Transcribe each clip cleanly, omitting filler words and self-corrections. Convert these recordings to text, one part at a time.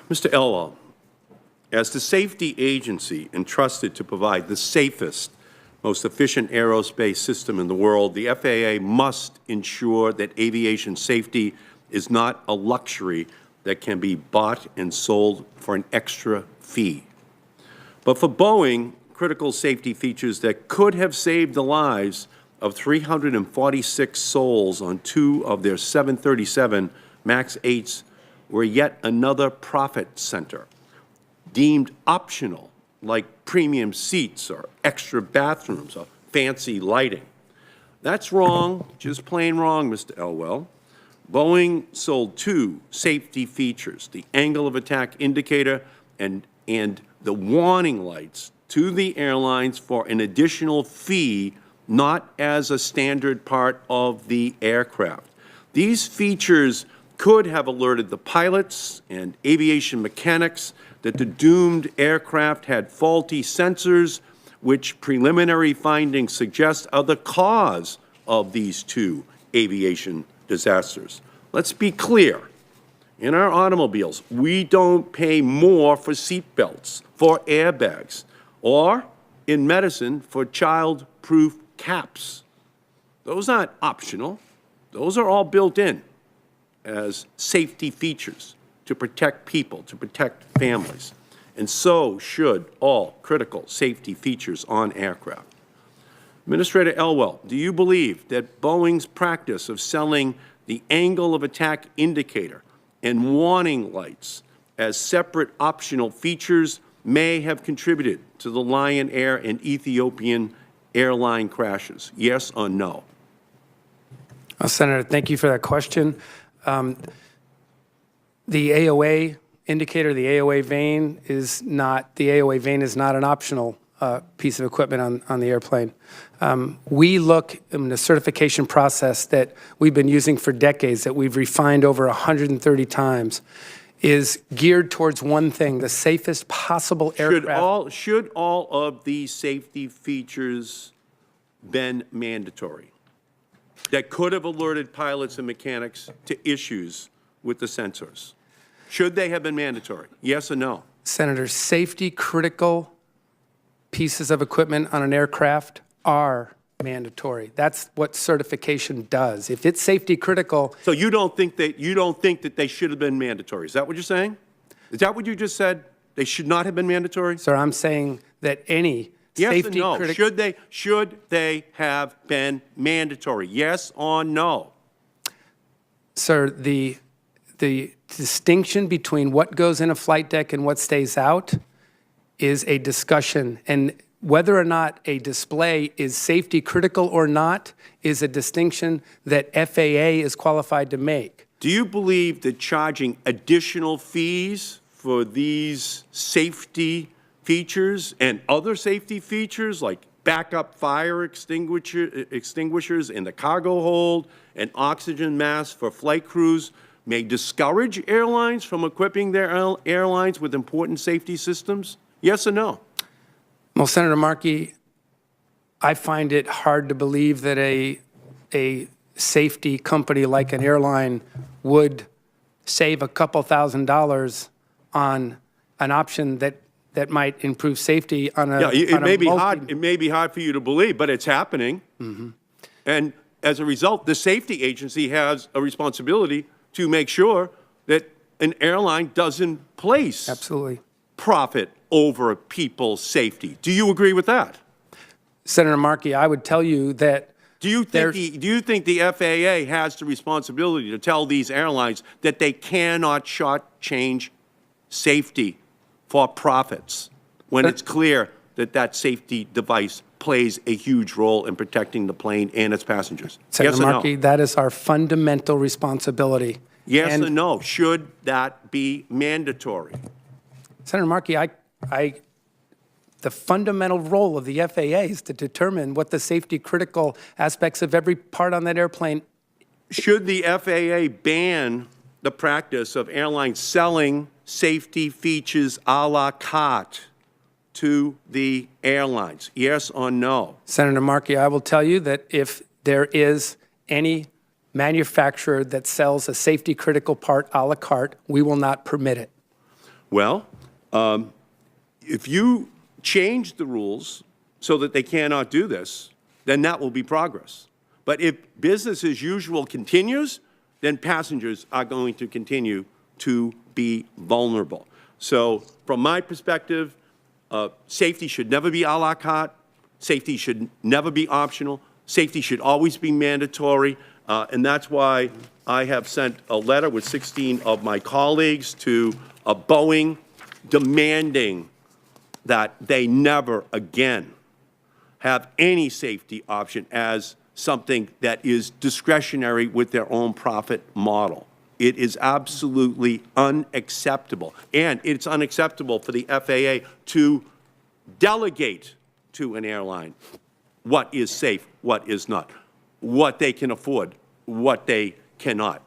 Mr. Elwell, as the safety agency entrusted to provide the safest, most efficient aerospace system in the world, the FAA must ensure that aviation safety is not a luxury that can be bought and sold for an extra fee. But for Boeing, critical safety features that could have saved the lives of 346 souls on 2 of their 737 MAX 8s were yet another profit center, deemed optional, like premium seats or extra bathrooms or fancy lighting. That's wrong, just plain wrong, Mr. Elwell. Boeing sold 2 safety features, the angle of attack indicator and the warning lights, to the airlines for an additional fee, not as a standard part of the aircraft. These features could have alerted the pilots and aviation mechanics that the doomed aircraft had faulty sensors, which preliminary findings suggest are the cause of these 2 aviation disasters. Let's be clear. In our automobiles, we don't pay more for seat belts, for airbags, or in medicine for child-proof caps. Those aren't optional. Those are all built in as safety features to protect people, to protect families. And so should all critical safety features on aircraft. Administrator Elwell, do you believe that Boeing's practice of selling the angle of attack indicator and warning lights as separate optional features may have contributed to the Lion Air and Ethiopian airline crashes? Yes or no? Well, Senator, thank you for that question. The AOA indicator, the AOA vane is not an optional piece of equipment on the airplane. We look in the certification process that we've been using for decades, that we've refined over 130 times, is geared towards one thing: the safest possible aircraft. Should all of these safety features been mandatory that could have alerted pilots and mechanics to issues with the sensors? Should they have been mandatory? Yes or no? Senator, safety critical pieces of equipment on an aircraft are mandatory. That's what certification does. If it's safety critical. So you don't think that they should have been mandatory? Is that what you're saying? Is that what you just said? They should not have been mandatory? Sir, I'm saying that any safety yes or no? Should they have been mandatory? Yes or no? Sir, the distinction between what goes in a flight deck and what stays out is a discussion, and whether or not a display is safety critical or not is a distinction that FAA is qualified to make. Do you believe that charging additional fees for these safety features and other safety features like backup fire extinguishers in the cargo hold and oxygen masks for flight crews may discourage airlines from equipping their airlines with important safety systems? Yes or no? Well, Senator Markey, I find it hard to believe that a safety company like an airline would save a couple $1,000s on an option that might improve safety on a it may be hard for you to believe, but it's happening. Mm-hmm. And as a result, the safety agency has a responsibility to make sure that an airline doesn't place profit over people's safety. Do you agree with that? Senator Markey, I would tell you that do you think the FAA has the responsibility to tell these airlines that they cannot shortchange safety for profits when it's clear that that safety device plays a huge role in protecting the plane and its passengers? Senator yes or Markey, no? that is our fundamental responsibility. Yes or no? Should that be mandatory? Senator Markey, the fundamental role of the FAA is to determine what the safety critical aspects of every part on that airplane. Should the FAA ban the practice of airlines selling safety features a la carte to the airlines? Yes or no? Senator Markey, I will tell you that if there is any manufacturer that sells a safety critical part a la carte, we will not permit it. Well, if you change the rules so that they cannot do this, then that will be progress. But if business as usual continues, then passengers are going to continue to be vulnerable. So from my perspective, safety should never be a la carte. Safety should never be optional. Safety should always be mandatory. And that's why I have sent a letter with 16 of my colleagues to Boeing demanding that they never again have any safety option as something that is discretionary with their own profit model. It is absolutely unacceptable. And it's unacceptable for the FAA to delegate to an airline what is safe, what is not, what they can afford, what they cannot.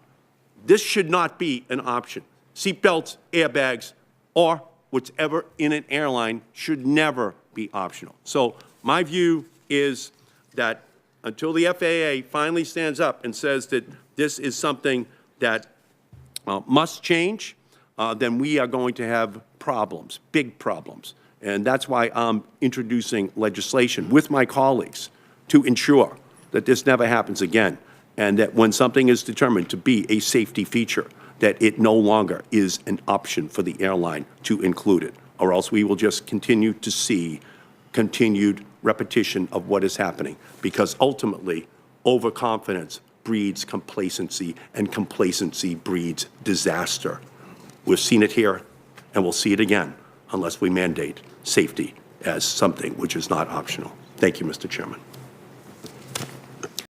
This should not be an option. Seatbelts, airbags, or whatever in an airline should never be optional. So my view is that until the FAA finally stands up and says that this is something that must change, then we are going to have problems, big problems. And that's why I'm introducing legislation with my colleagues to ensure that this never happens again, and that when something is determined to be a safety feature, that it no longer is an option for the airline to include it, or else we will just continue to see continued repetition of what is happening, because ultimately overconfidence breeds complacency, and complacency breeds disaster. We've seen it here, and we'll see it again unless we mandate safety as something which is not optional. Thank you, Mr. Chairman.